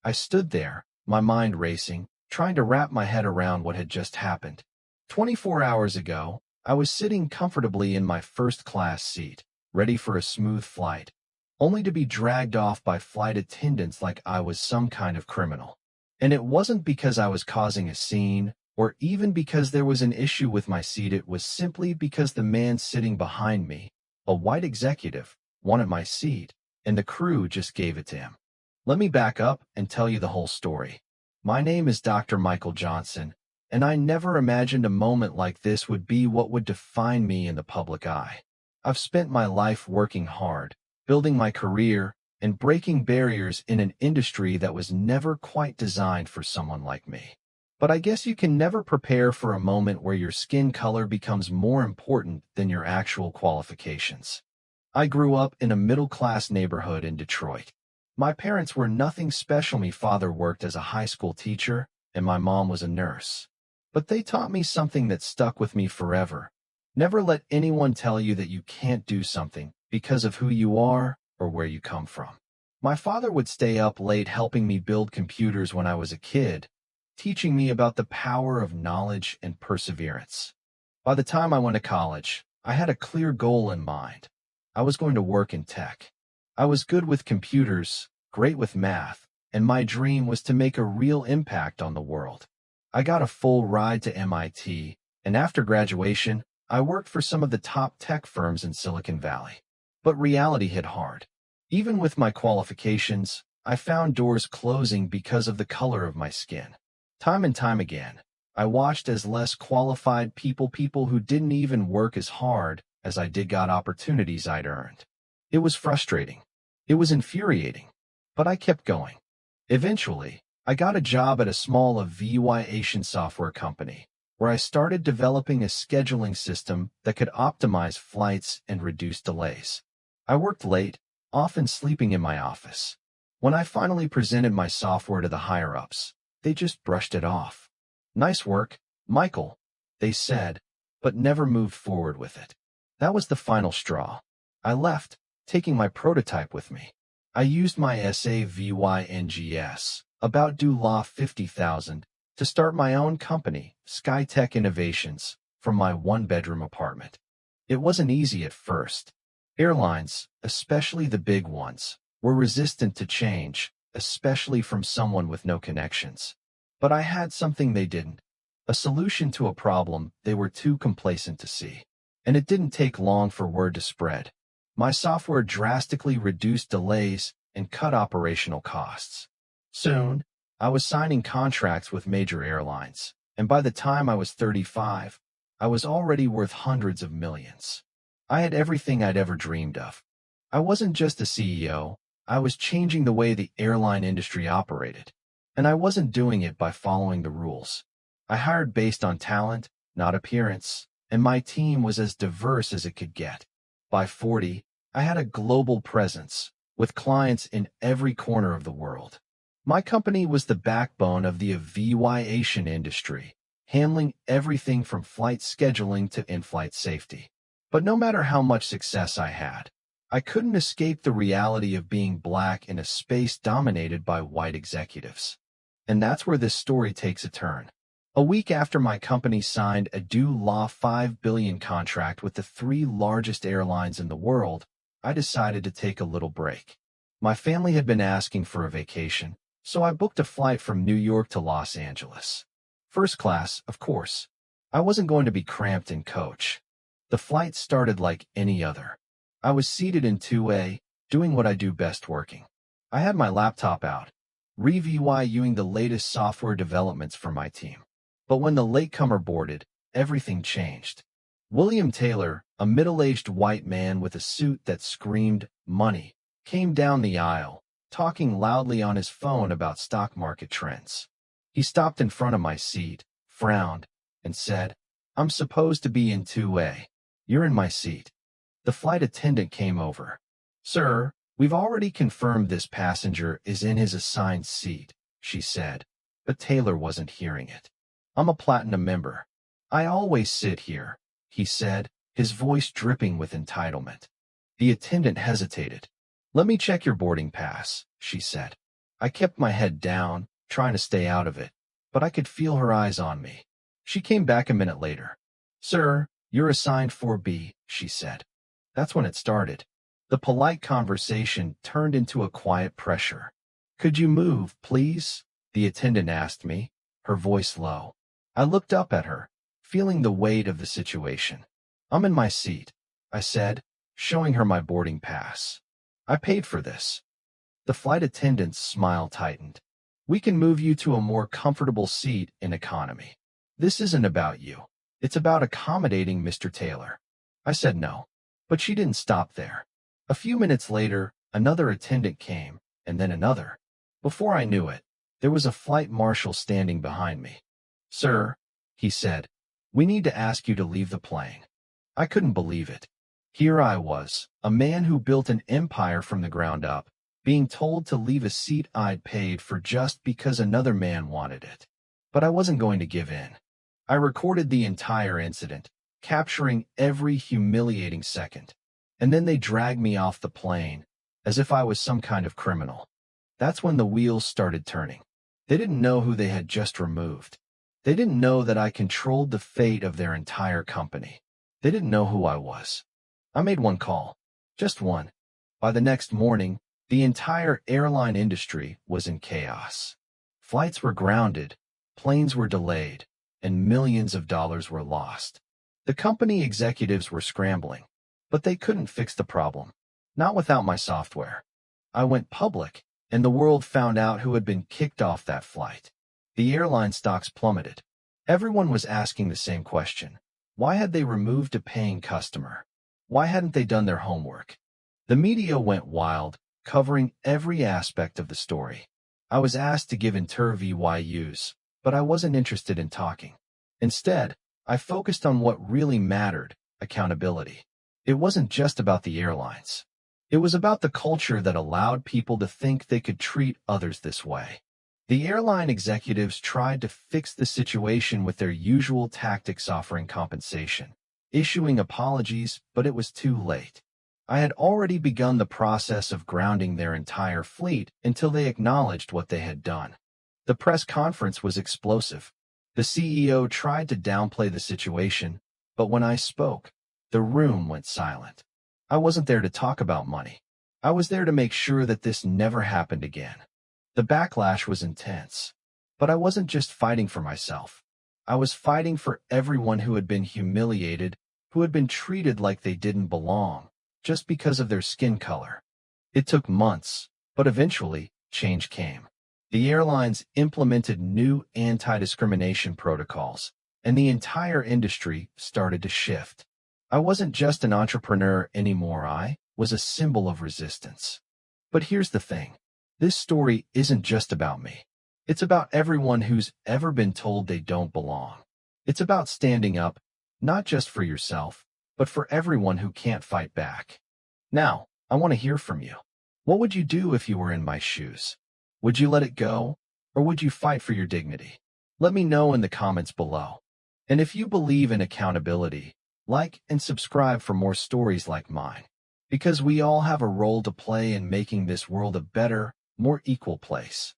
I stood there, my mind racing, trying to wrap my head around what had just happened. 24 hours ago, I was sitting comfortably in my first-class seat, ready for a smooth flight, only to be dragged off by flight attendants like I was some kind of criminal. And it wasn't because I was causing a scene, or even because there was an issue with my seat. It was simply because the man sitting behind me, a white executive, wanted my seat, and the crew just gave it to him. Let me back up and tell you the whole story. My name is Dr. Michael Johnson, and I never imagined a moment like this would be what would define me in the public eye. I've spent my life working hard, building my career, and breaking barriers in an industry that was never quite designed for someone like me. But I guess you can never prepare for a moment where your skin color becomes more important than your actual qualifications. I grew up in a middle-class neighborhood in Detroit. My parents were nothing special. My father worked as a high school teacher, and my mom was a nurse. But they taught me something that stuck with me forever. Never let anyone tell you that you can't do something because of who you are or where you come from. My father would stay up late helping me build computers when I was a kid, teaching me about the power of knowledge and perseverance. By the time I went to college, I had a clear goal in mind. I was going to work in tech. I was good with computers, great with math, and my dream was to make a real impact on the world. I got a full ride to MIT, and after graduation, I worked for some of the top tech firms in Silicon Valley. But reality hit hard. Even with my qualifications, I found doors closing because of the color of my skin. Time and time again, I watched as less qualified people who didn't even work as hard as I did got opportunities I'd earned. It was frustrating. It was infuriating. But I kept going. Eventually, I got a job at a small aviation software company, where I started developing a scheduling system that could optimize flights and reduce delays. I worked late, often sleeping in my office. When I finally presented my software to the higher-ups, they just brushed it off. "Nice work, Michael," they said, but never moved forward with it. That was the final straw. I left, taking my prototype with me. I used my SAVYNGS, about due law 50,000, to start my own company, SkyTech Innovations, from my one-bedroom apartment. It wasn't easy at first. Airlines, especially the big ones, were resistant to change, especially from someone with no connections. But I had something they didn't, a solution to a problem they were too complacent to see. And it didn't take long for word to spread. My software drastically reduced delays and cut operational costs. Soon, I was signing contracts with major airlines, and by the time I was 35, I was already worth hundreds of millions. I had everything I'd ever dreamed of. I wasn't just a CEO, I was changing the way the airline industry operated. And I wasn't doing it by following the rules. I hired based on talent, not appearance, and my team was as diverse as it could get. By 40, I had a global presence, with clients in every corner of the world. My company was the backbone of the aviation industry, handling everything from flight scheduling to in-flight safety. But no matter how much success I had, I couldn't escape the reality of being black in a space dominated by white executives. And that's where this story takes a turn. A week after my company signed a due law $5 billion contract with the 3 largest airlines in the world, I decided to take a little break. My family had been asking for a vacation, so I booked a flight from New York to Los Angeles. First class, of course. I wasn't going to be cramped in coach. The flight started like any other. I was seated in 2A, doing what I do best, working. I had my laptop out, reviewing the latest software developments for my team. But when the latecomer boarded, everything changed. William Taylor, a middle-aged white man with a suit that screamed money, came down the aisle, talking loudly on his phone about stock market trends. He stopped in front of my seat, frowned, and said, "I'm supposed to be in 2A. You're in my seat." The flight attendant came over. "Sir, we've already confirmed this passenger is in his assigned seat," she said, but Taylor wasn't hearing it. "I'm a platinum member. I always sit here," he said, his voice dripping with entitlement. The attendant hesitated. "Let me check your boarding pass," she said. I kept my head down, trying to stay out of it, but I could feel her eyes on me. She came back a minute later. "Sir, you're assigned 4B, she said. That's when it started. The polite conversation turned into a quiet pressure. "Could you move, please?" the attendant asked me, her voice low. I looked up at her, feeling the weight of the situation. "I'm in my seat," I said, showing her my boarding pass. "I paid for this." The flight attendant's smile tightened. "We can move you to a more comfortable seat in economy. This isn't about you. It's about accommodating Mr. Taylor." I said no, but she didn't stop there. A few minutes later, another attendant came, and then another. Before I knew it, there was a flight marshal standing behind me. "Sir," he said, "we need to ask you to leave the plane." I couldn't believe it. Here I was, a man who built an empire from the ground up, being told to leave a seat I'd paid for just because another man wanted it. But I wasn't going to give in. I recorded the entire incident, capturing every humiliating second. And then they dragged me off the plane, as if I was some kind of criminal. That's when the wheels started turning. They didn't know who they had just removed. They didn't know that I controlled the fate of their entire company. They didn't know who I was. I made one call. Just one. By the next morning, the entire airline industry was in chaos. Flights were grounded, planes were delayed, and millions of dollars were lost. The company executives were scrambling, but they couldn't fix the problem. Not without my software. I went public, and the world found out who had been kicked off that flight. The airline stocks plummeted. Everyone was asking the same question. Why had they removed a paying customer? Why hadn't they done their homework? The media went wild, covering every aspect of the story. I was asked to give interviews, but I wasn't interested in talking. Instead, I focused on what really mattered: accountability. It wasn't just about the airlines. It was about the culture that allowed people to think they could treat others this way. The airline executives tried to fix the situation with their usual tactics, offering compensation, issuing apologies, but it was too late. I had already begun the process of grounding their entire fleet until they acknowledged what they had done. The press conference was explosive. The CEO tried to downplay the situation, but when I spoke, the room went silent. I wasn't there to talk about money. I was there to make sure that this never happened again. The backlash was intense, but I wasn't just fighting for myself. I was fighting for everyone who had been humiliated, who had been treated like they didn't belong, just because of their skin color. It took months, but eventually, change came. The airlines implemented new anti-discrimination protocols, and the entire industry started to shift. I wasn't just an entrepreneur anymore, I was a symbol of resistance. But here's the thing. This story isn't just about me. It's about everyone who's ever been told they don't belong. It's about standing up, not just for yourself, but for everyone who can't fight back. Now, I want to hear from you. What would you do if you were in my shoes? Would you let it go, or would you fight for your dignity? Let me know in the comments below. And if you believe in accountability, like and subscribe for more stories like mine, because we all have a role to play in making this world a better, more equal place.